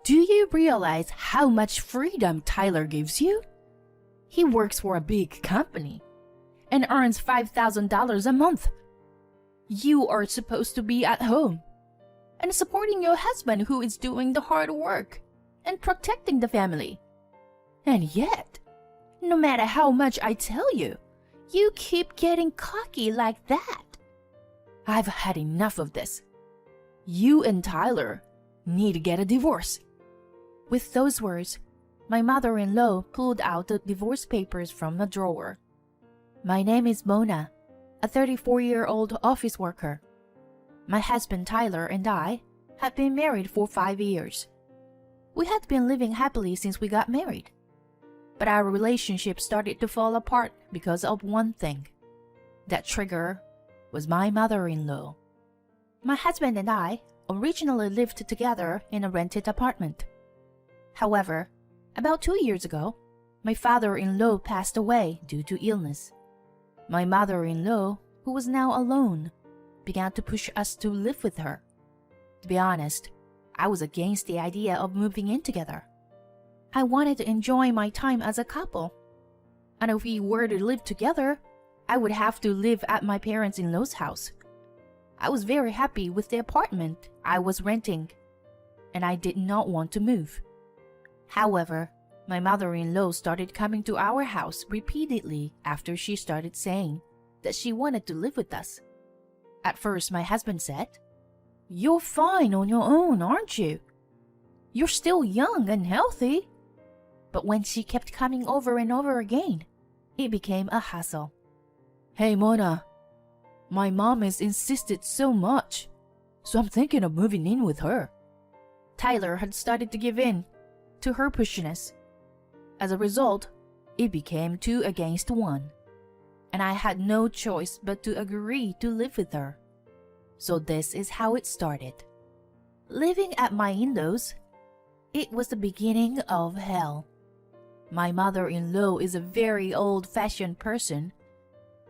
Do you realize how much freedom Tyler gives you? He works for a big company and earns $5,000 a month. You are supposed to be at home and supporting your husband who is doing the hard work and protecting the family. And yet, no matter how much I tell you, you keep getting cocky like that. I've had enough of this. You and Tyler need to get a divorce." With those words, my mother-in-law pulled out the divorce papers from the drawer. My name is Mona, a 34-year-old office worker. My husband Tyler and I have been married for 5 years. We had been living happily since we got married. But our relationship started to fall apart because of one thing. That trigger was my mother-in-law. My husband and I originally lived together in a rented apartment. However, about 2 years ago, my father-in-law passed away due to illness. My mother-in-law, who was now alone, began to push us to live with her. To be honest, I was against the idea of moving in together. I wanted to enjoy my time as a couple. And if we were to live together, I would have to live at my parents-in-law's house. I was very happy with the apartment I was renting, and I did not want to move. However, my mother-in-law started coming to our house repeatedly after she started saying that she wanted to live with us. At first, my husband said, "You're fine on your own, aren't you? You're still young and healthy." But when she kept coming over and over again, it became a hassle. "Hey, Mona, my mom has insisted so much, so I'm thinking of moving in with her." Tyler had started to give in to her pushiness. As a result, it became 2 against 1, and I had no choice but to agree to live with her. So this is how it started. Living at my in-laws, it was the beginning of hell. My mother-in-law is a very old-fashioned person,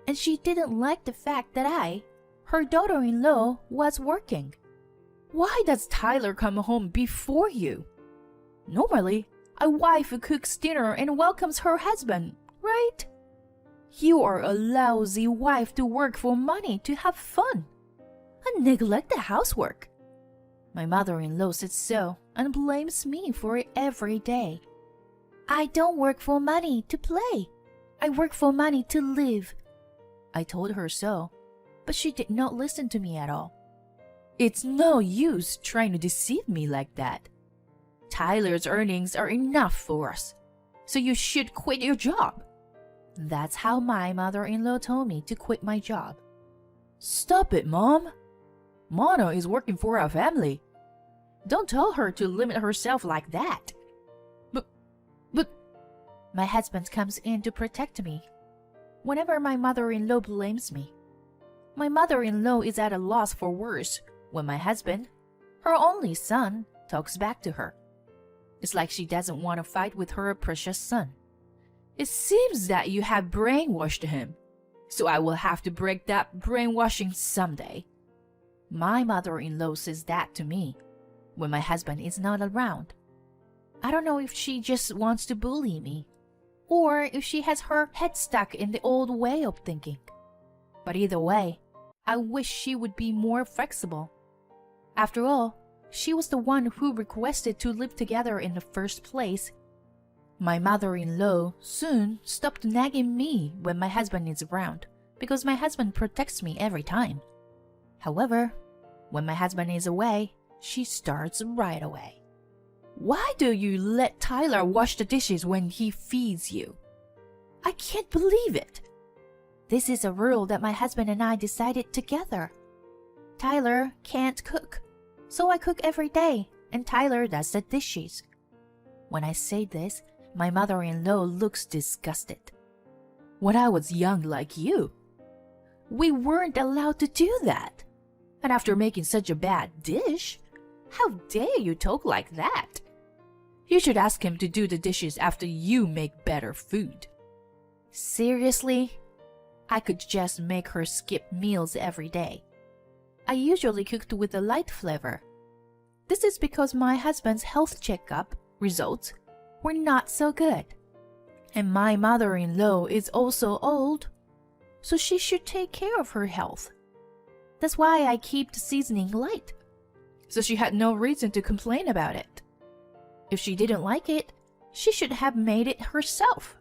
and she didn't like the fact that I, her daughter-in-law, was working. "Why does Tyler come home before you? Normally, a wife who cooks dinner and welcomes her husband, right? You are a lousy wife to work for money to have fun and neglect the housework." My mother-in-law says so and blames me for it every day. "I don't work for money to play. I work for money to live." I told her so, but she did not listen to me at all. "It's no use trying to deceive me like that. Tyler's earnings are enough for us, so you should quit your job." That's how my mother-in-law told me to quit my job. "Stop it, Mom. Mona is working for our family. Don't tell her to limit herself like that." But, my husband comes in to protect me whenever my mother-in-law blames me. My mother-in-law is at a loss for words when my husband, her only son, talks back to her. It's like she doesn't want to fight with her precious son. "It seems that you have brainwashed him, so I will have to break that brainwashing someday." My mother-in-law says that to me when my husband is not around. I don't know if she just wants to bully me, or if she has her head stuck in the old way of thinking. But either way, I wish she would be more flexible. After all, she was the one who requested to live together in the first place. My mother-in-law soon stopped nagging me when my husband is around, because my husband protects me every time. However, when my husband is away, she starts right away. "Why do you let Tyler wash the dishes when he feeds you? I can't believe it." This is a rule that my husband and I decided together. Tyler can't cook, so I cook every day, and Tyler does the dishes. When I say this, my mother-in-law looks disgusted. "When I was young like you, we weren't allowed to do that. And after making such a bad dish, how dare you talk like that? You should ask him to do the dishes after you make better food." Seriously? I could just make her skip meals every day. I usually cooked with a light flavor. This is because my husband's health checkup results were not so good. And my mother-in-law is also old, so she should take care of her health. That's why I keep the seasoning light. So she had no reason to complain about it. If she didn't like it, she should have made it herself.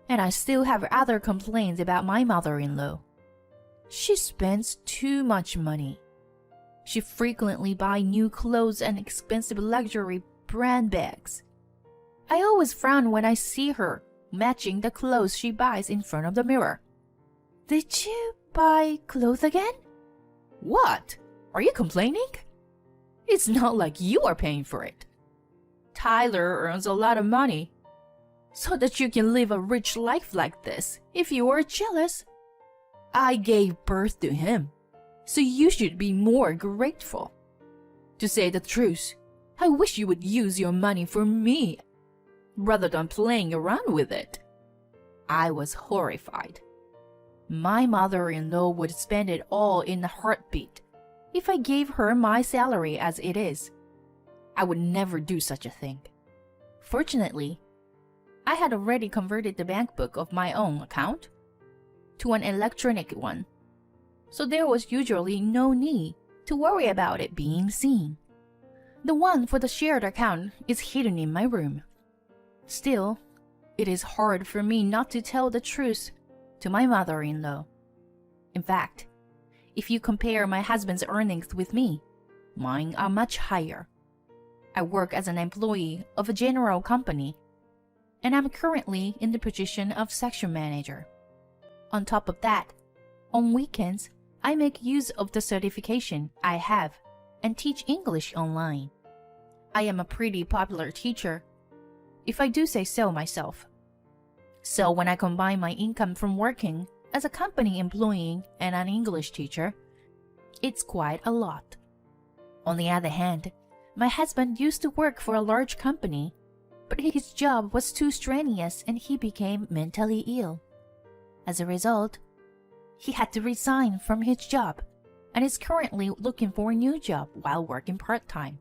And I still have other complaints about my mother-in-law. She spends too much money. She frequently buys new clothes and expensive luxury brand bags. I always frown when I see her matching the clothes she buys in front of the mirror. Did you buy clothes again? What? Are you complaining? It's not like you are paying for it. Tyler earns a lot of money, so that you can live a rich life like this if you are jealous. I gave birth to him, so you should be more grateful. To say the truth, I wish you would use your money for me rather than playing around with it. I was horrified. My mother-in-law would spend it all in a heartbeat if I gave her my salary as it is. I would never do such a thing. Fortunately, I had already converted the bank book of my own account to an electronic one, so there was usually no need to worry about it being seen. The one for the shared account is hidden in my room. Still, it is hard for me not to tell the truth to my mother-in-law. In fact, if you compare my husband's earnings with me, mine are much higher. I work as an employee of a general company, and I'm currently in the position of section manager. On top of that, on weekends, I make use of the certification I have and teach English online. I am a pretty popular teacher, if I do say so myself. So when I combine my income from working as a company employee and an English teacher, it's quite a lot. On the other hand, my husband used to work for a large company, but his job was too strenuous and he became mentally ill. As a result, he had to resign from his job and is currently looking for a new job while working part-time.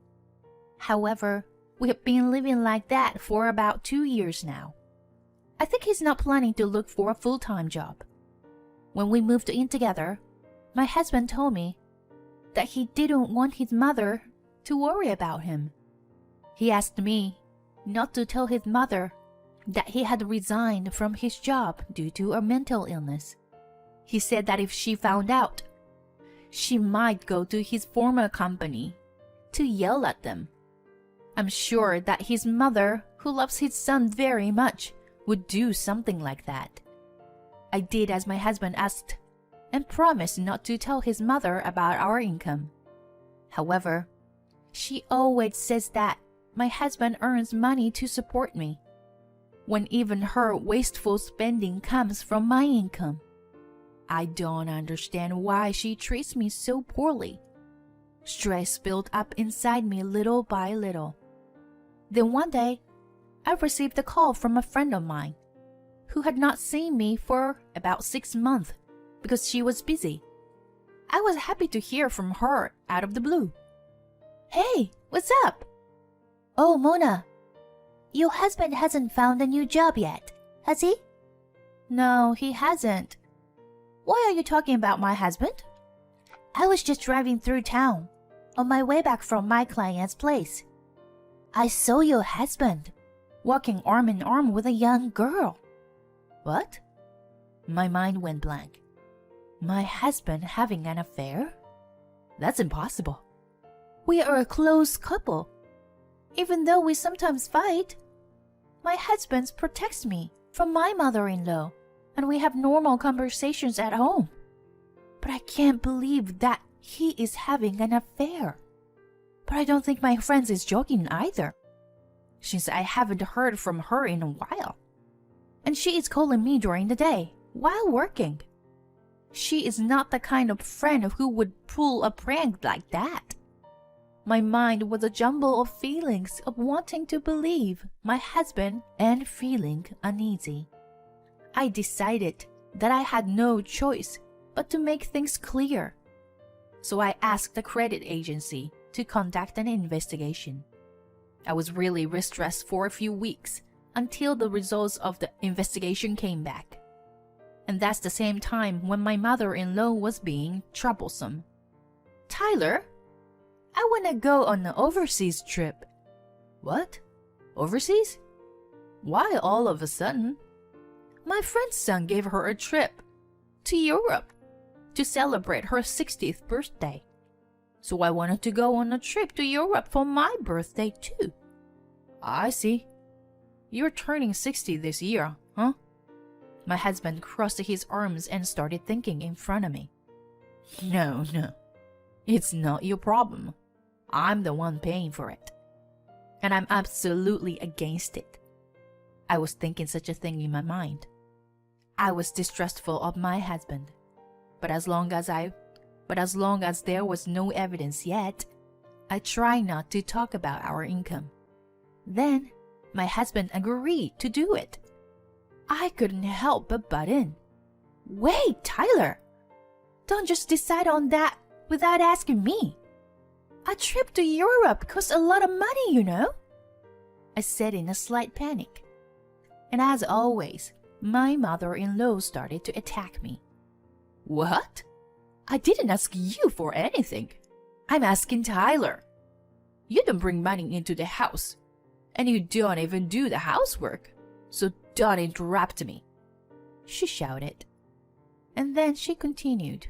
However, we have been living like that for about 2 years now. I think he's not planning to look for a full-time job. When we moved in together, my husband told me that he didn't want his mother to worry about him. He asked me not to tell his mother that he had resigned from his job due to a mental illness. He said that if she found out, she might go to his former company to yell at them. I'm sure that his mother, who loves his son very much, would do something like that. I did as my husband asked and promised not to tell his mother about our income. However, she always says that my husband earns money to support me, when even her wasteful spending comes from my income. I don't understand why she treats me so poorly. Stress built up inside me little by little. Then one day, I received a call from a friend of mine who had not seen me for about 6 months because she was busy. I was happy to hear from her out of the blue. Hey, what's up? Oh, Mona, your husband hasn't found a new job yet, has he? No, he hasn't. Why are you talking about my husband? I was just driving through town on my way back from my client's place. I saw your husband walking arm in arm with a young girl. What? My mind went blank. My husband having an affair? That's impossible. We are a close couple. Even though we sometimes fight, my husband protects me from my mother-in-law, and we have normal conversations at home. But I can't believe that he is having an affair. But I don't think my friend is joking either, since I haven't heard from her in a while. And she is calling me during the day, while working. She is not the kind of friend who would pull a prank like that. My mind was a jumble of feelings of wanting to believe my husband and feeling uneasy. I decided that I had no choice but to make things clear. So I asked the credit agency to conduct an investigation. I was really stressed for a few weeks until the results of the investigation came back. And that's the same time when my mother-in-law was being troublesome. "Tyler, I want to go on an overseas trip." "What? Overseas? Why all of a sudden?" "My friend's son gave her a trip to Europe to celebrate her 60th birthday. So I wanted to go on a trip to Europe for my birthday too." "I see. You're turning 60 this year, huh?" My husband crossed his arms and started thinking in front of me. No. It's not your problem. I'm the one paying for it. And I'm absolutely against it. I was thinking such a thing in my mind. I was distrustful of my husband. But as long as there was no evidence yet, I tried not to talk about our income. Then, my husband agreed to do it. I couldn't help but butt in. "Wait, Tyler! Don't just decide on that without asking me. A trip to Europe costs a lot of money, you know," I said in a slight panic. And as always, my mother-in-law started to attack me. "What? I didn't ask you for anything. I'm asking Tyler. You don't bring money into the house, and you don't even do the housework, so don't interrupt me," she shouted. And then she continued.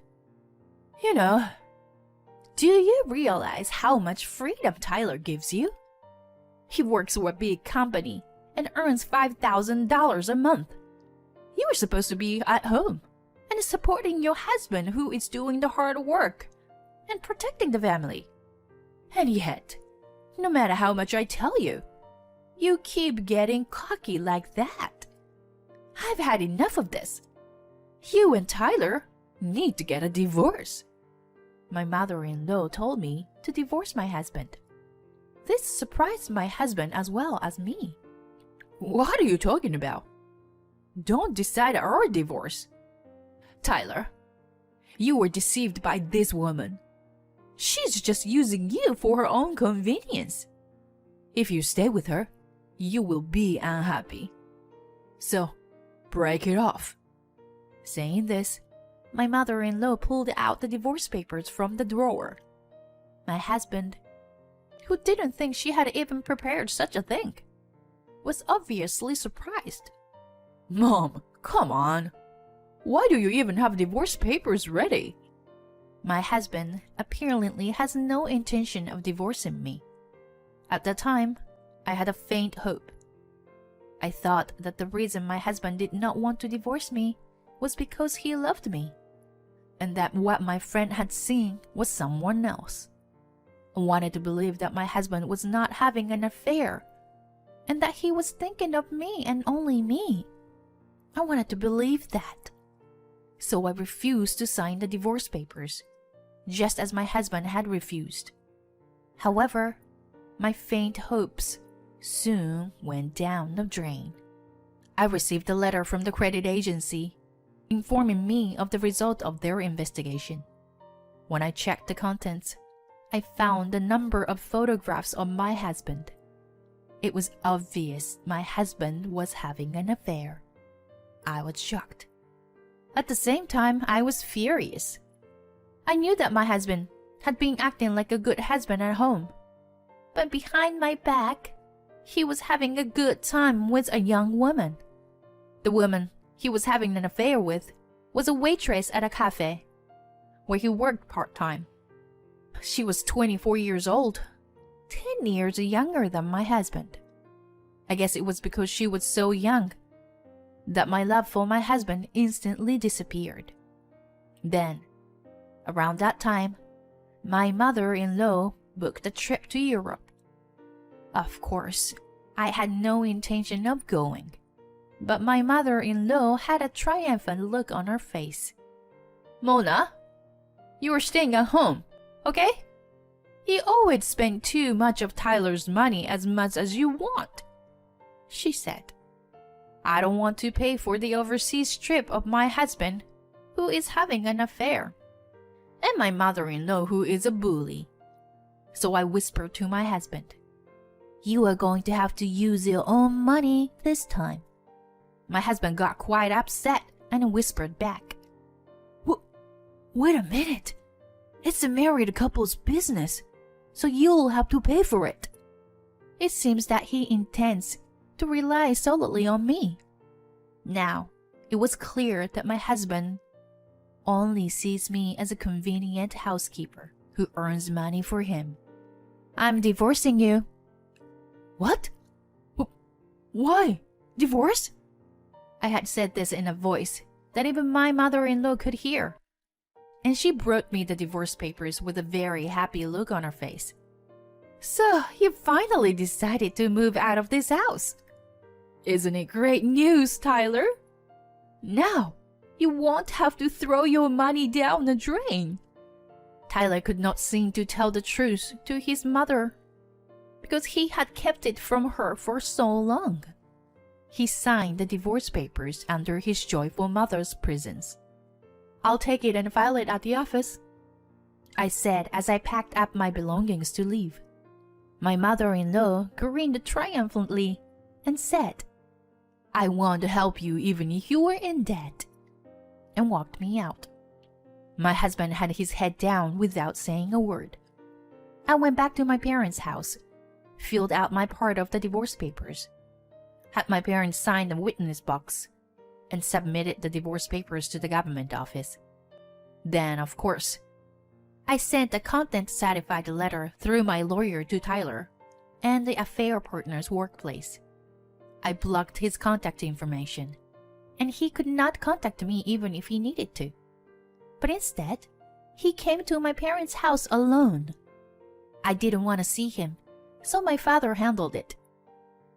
Do you realize how much freedom Tyler gives you? He works for a big company and earns $5,000 a month. You are supposed to be at home and supporting your husband who is doing the hard work and protecting the family. And yet, no matter how much I tell you, you keep getting cocky like that. I've had enough of this. You and Tyler need to get a divorce." My mother-in-law told me to divorce my husband. This surprised my husband as well as me. "What are you talking about? Don't decide our divorce. Tyler, you were deceived by this woman. She's just using you for her own convenience. If you stay with her, you will be unhappy. So, break it off." Saying this, my mother-in-law pulled out the divorce papers from the drawer. My husband, who didn't think she had even prepared such a thing, was obviously surprised. "Mom, come on. Why do you even have divorce papers ready?" My husband apparently has no intention of divorcing me. At the time, I had a faint hope. I thought that the reason my husband did not want to divorce me was because he loved me, and that what my friend had seen was someone else. I wanted to believe that my husband was not having an affair, and that he was thinking of me and only me. I wanted to believe that. So I refused to sign the divorce papers, just as my husband had refused. However, my faint hopes soon went down the drain. I received a letter from the credit agency informing me of the result of their investigation. When I checked the contents, I found a number of photographs of my husband. It was obvious my husband was having an affair. I was shocked. At the same time, I was furious. I knew that my husband had been acting like a good husband at home, but behind my back, he was having a good time with a young woman. The woman he was having an affair with was a waitress at a cafe where he worked part-time. She was 24 years old, 10 years younger than my husband. I guess it was because she was so young that my love for my husband instantly disappeared. Then, around that time, my mother-in-law booked a trip to Europe. Of course, I had no intention of going, but my mother-in-law had a triumphant look on her face. "Mona, you are staying at home, okay? You always spend too much of Tyler's money as much as you want," she said. "I don't want to pay for the overseas trip of my husband, who is having an affair, and my mother-in-law, who is a bully. So I whispered to my husband, "You are going to have to use your own money this time." My husband got quite upset and whispered back, "Wait a minute. It's a married couple's business, so you'll have to pay for it." It seems that he intends to rely solely on me. Now, it was clear that my husband only sees me as a convenient housekeeper who earns money for him. "I'm divorcing you." "What? Why? Divorce?" I had said this in a voice that even my mother-in-law could hear, and she brought me the divorce papers with a very happy look on her face. "So, you finally decided to move out of this house. Isn't it great news, Tyler? Now, you won't have to throw your money down the drain." Tyler could not seem to tell the truth to his mother because he had kept it from her for so long. He signed the divorce papers under his joyful mother's presence. "I'll take it and file it at the office," I said as I packed up my belongings to leave. My mother-in-law grinned triumphantly and said, "I want to help you even if you were in debt," and walked me out. My husband had his head down without saying a word. I went back to my parents' house, filled out my part of the divorce papers, had my parents sign the witness box, and submitted the divorce papers to the government office. Then, of course, I sent a content-certified letter through my lawyer to Tyler and the affair partner's workplace. I blocked his contact information, and he could not contact me even if he needed to. But instead, he came to my parents' house alone. I didn't want to see him, so my father handled it.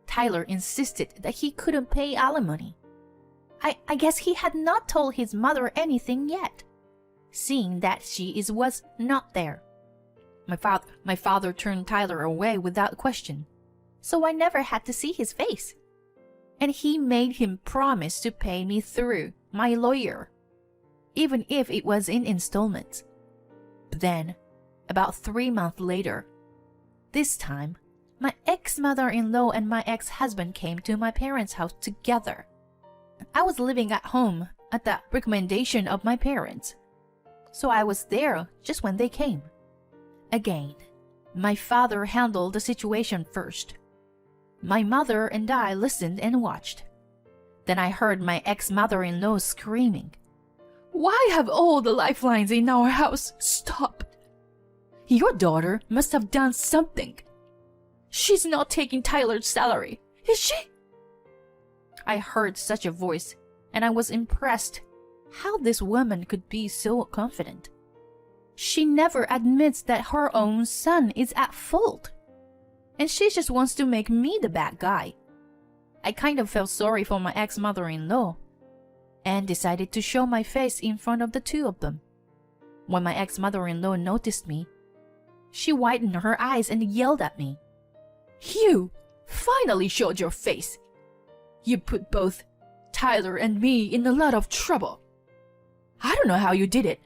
Tyler insisted that he couldn't pay alimony. I guess he had not told his mother anything yet, seeing that she was not there. My father turned Tyler away without question, so I never had to see his face. And he made him promise to pay me through my lawyer, even if it was in installments. But then, about 3 months later, this time, my ex-mother-in-law and my ex-husband came to my parents' house together. I was living at home at the recommendation of my parents, so I was there just when they came. Again, my father handled the situation first. My mother and I listened and watched. Then I heard my ex-mother-in-law screaming, "Why have all the lifelines in our house stopped? Your daughter must have done something. She's not taking Tyler's salary, is she?" I heard such a voice, and I was impressed how this woman could be so confident. She never admits that her own son is at fault, and she just wants to make me the bad guy. I kind of felt sorry for my ex-mother-in-law and decided to show my face in front of the two of them. When my ex-mother-in-law noticed me, she widened her eyes and yelled at me, "You finally showed your face. You put both Tyler and me in a lot of trouble. I don't know how you did it,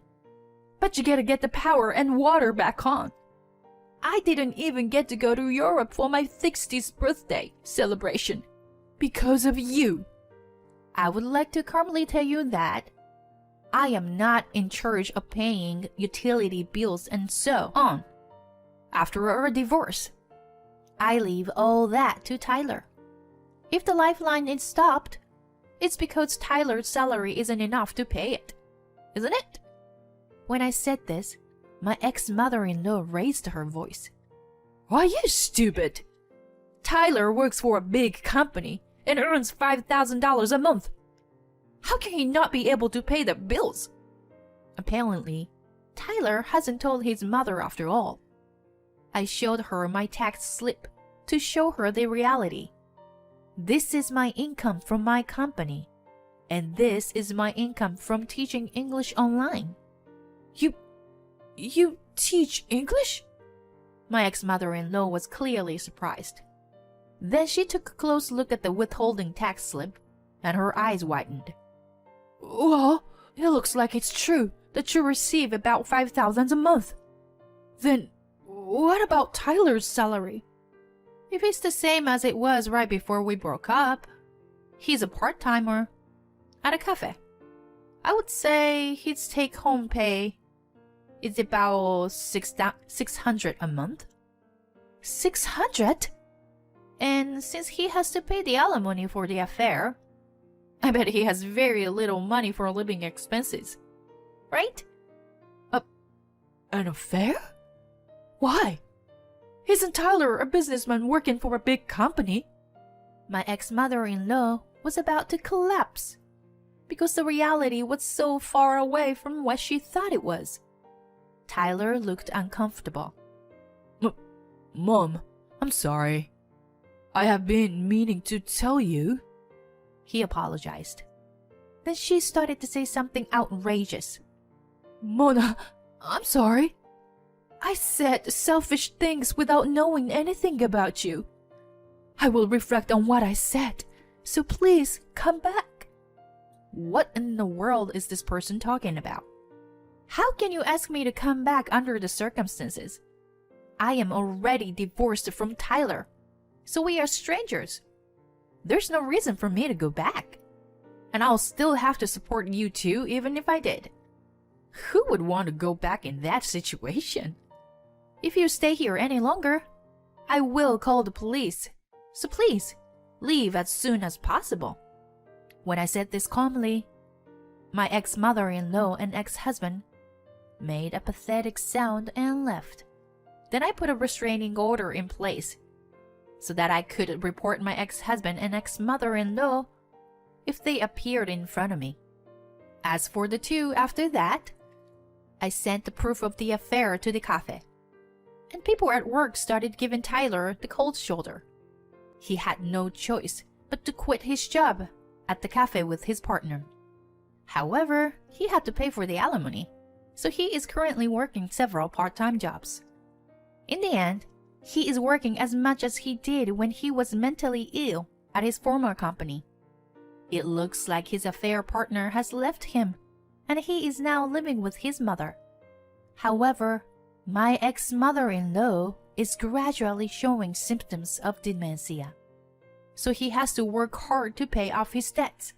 but you gotta get the power and water back on. I didn't even get to go to Europe for my 60th birthday celebration because of you. I would like to calmly tell you that I am not in charge of paying utility bills and so on. After our divorce, I leave all that to Tyler. If the lifeline is stopped, it's because Tyler's salary isn't enough to pay it, isn't it?" When I said this, my ex-mother-in-law raised her voice. "Are you stupid? Tyler works for a big company and earns $5,000 a month. How can he not be able to pay the bills?" Apparently, Tyler hasn't told his mother after all. I showed her my tax slip to show her the reality. This is my income from my company, and this is my income from teaching English online. You teach English?" My ex-mother-in-law was clearly surprised. Then she took a close look at the withholding tax slip, and her eyes widened. "Well, it looks like it's true that you receive about $5,000 a month. Then What about Tyler's salary? If it's the same as it was right before we broke up, he's a part-timer at a cafe. I would say his take-home pay is about $600 a month. 600? And since he has to pay the alimony for the affair, I bet he has very little money for living expenses. Right? An affair? Why? Isn't Tyler a businessman working for a big company? My ex-mother-in-law was about to collapse because the reality was so far away from what she thought it was. Tyler looked uncomfortable. Mom, I'm sorry. I have been meaning to tell you. He apologized. Then she started to say something outrageous. Mona, I'm sorry. I said selfish things without knowing anything about you. I will reflect on what I said, so please come back. What in the world is this person talking about? How can you ask me to come back under the circumstances? I am already divorced from Tyler, so we are strangers. There's no reason for me to go back. And I'll still have to support you too, even if I did. Who would want to go back in that situation? If you stay here any longer, I will call the police. So please, leave as soon as possible. When I said this calmly, my ex-mother-in-law and ex-husband made a pathetic sound and left. Then I put a restraining order in place so that I could report my ex-husband and ex-mother-in-law if they appeared in front of me. As for the two after that, I sent the proof of the affair to the cafe, and people at work started giving Tyler the cold shoulder. He had no choice but to quit his job at the cafe with his partner. However, he had to pay for the alimony, so he is currently working several part-time jobs. In the end, he is working as much as he did when he was mentally ill at his former company. It looks like his affair partner has left him, and he is now living with his mother. However, my ex-mother-in-law is gradually showing symptoms of dementia, so he has to work hard to pay off his debts,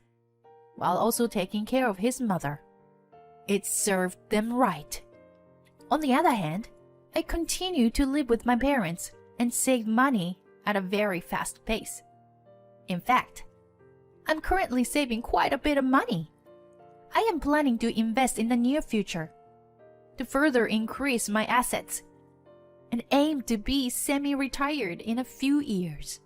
while also taking care of his mother. It served them right. On the other hand, I continue to live with my parents and save money at a very fast pace. In fact, I'm currently saving quite a bit of money. I am planning to invest in the near future to further increase my assets and aim to be semi-retired in a few years.